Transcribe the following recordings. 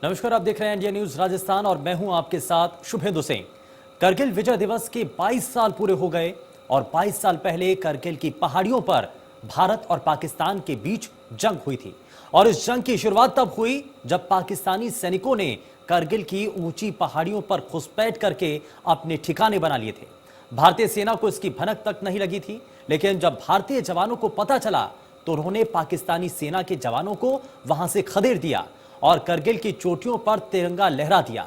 नमस्कार, आप देख रहे हैं इंडिया न्यूज राजस्थान और मैं हूं आपके साथ शुभेंदु सिंह। करगिल विजय दिवस के 22 साल पूरे हो गए और 22 साल पहले करगिल की पहाड़ियों पर भारत और पाकिस्तान के बीच जंग हुई थी। और इस जंग की शुरुआत तब हुई जब पाकिस्तानी सैनिकों ने करगिल की ऊंची पहाड़ियों पर घुसपैठ करके अपने ठिकाने बना लिए थे। भारतीय सेना को इसकी भनक तक नहीं लगी थी, लेकिन जब भारतीय जवानों को पता चला तो उन्होंने पाकिस्तानी सेना के जवानों को वहां से खदेड़ दिया और करगिल की चोटियों पर तिरंगा लहरा दिया।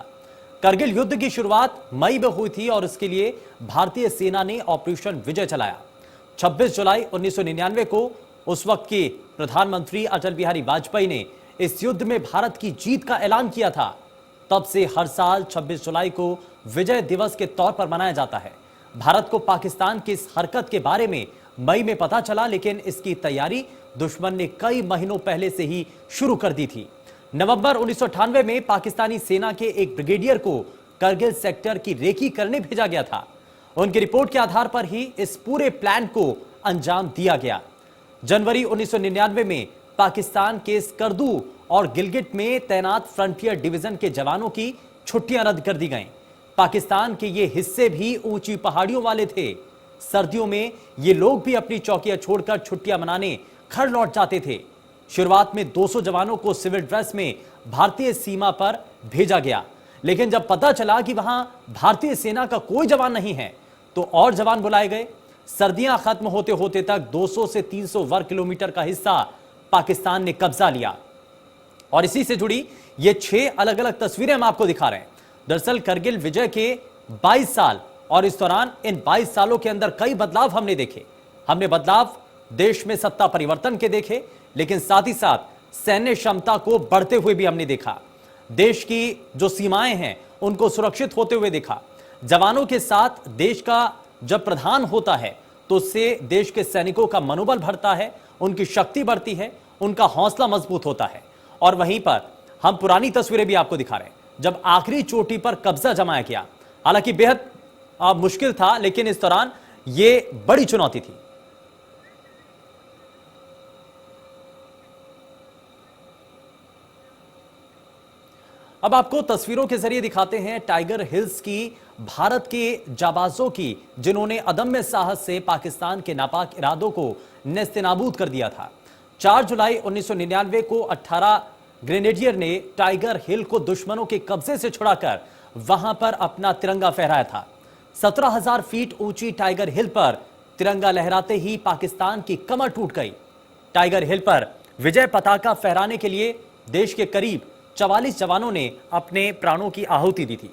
करगिल युद्ध की शुरुआत मई में हुई थी और इसके लिए भारतीय सेना ने ऑपरेशन विजय चलाया। 26 जुलाई 1999 को उस वक्त के प्रधानमंत्री अटल बिहारी वाजपेयी ने इस युद्ध में भारत की जीत का ऐलान किया था। तब से हर साल 26 जुलाई को विजय दिवस के तौर पर मनाया जाता है। भारत को पाकिस्तान की इस हरकत के बारे में मई में पता चला, लेकिन इसकी तैयारी दुश्मन ने कई महीनों पहले से ही शुरू कर दी थी। नवंबर 1998 में पाकिस्तानी सेना के एक ब्रिगेडियर को करगिल सेक्टर की रेकी करने भेजा गया था। उनकी रिपोर्ट के आधार पर ही इस पूरे प्लान को अंजाम दिया गया। जनवरी 1999 में पाकिस्तान के स्कर्दू और गिलगिट में तैनात फ्रंटियर डिवीजन के जवानों की छुट्टियां रद्द कर दी गईं। पाकिस्तान के ये हिस्से भी ऊंची पहाड़ियों वाले थे। सर्दियों में ये लोग भी अपनी चौकियां छोड़कर छुट्टियां मनाने घर लौट जाते थे। शुरुआत में 200 जवानों को सिविल ड्रेस में भारतीय सीमा पर भेजा गया, लेकिन जब पता चला कि वहां भारतीय सेना का कोई जवान नहीं है तो और जवान बुलाए गए। सर्दियां खत्म होते होते तक 200 से 300 वर्ग किलोमीटर का हिस्सा पाकिस्तान ने कब्जा लिया। और इसी से जुड़ी ये 6 अलग अलग तस्वीरें हम आपको दिखा रहे हैं। दरअसल करगिल विजय के 22 साल और इस दौरान इन 22 सालों के अंदर कई बदलाव हमने देखे। हमने बदलाव देश में सत्ता परिवर्तन के देखे, लेकिन साथ ही साथ सैन्य क्षमता को बढ़ते हुए भी हमने देखा। देश की जो सीमाएं हैं उनको सुरक्षित होते हुए देखा। जवानों के साथ देश का जब प्रधान होता है तो उससे देश के सैनिकों का मनोबल बढ़ता है, उनकी शक्ति बढ़ती है, उनका हौसला मजबूत होता है। और वहीं पर हम पुरानी तस्वीरें भी आपको दिखा रहे हैं जब आखिरी चोटी पर कब्जा जमाया गया। हालांकि बेहद मुश्किल था, लेकिन इस दौरान यह बड़ी चुनौती थी। अब आपको तस्वीरों के जरिए दिखाते हैं टाइगर हिल्स की भारत के जाबाजों की, जिन्होंने अदम्य साहस से पाकिस्तान के नापाक इरादों को नेस्तनाबूद कर दिया था। 4 जुलाई 1999 को 18 ग्रेनेडियर ने टाइगर हिल को दुश्मनों के कब्जे से छुड़ाकर वहां पर अपना तिरंगा फहराया था। 17,000 फीट ऊंची टाइगर हिल पर तिरंगा लहराते ही पाकिस्तान की कमर टूट गई। टाइगर हिल पर विजय पताका फहराने के लिए देश के करीब 44 जवानों ने अपने प्राणों की आहुति दी थी।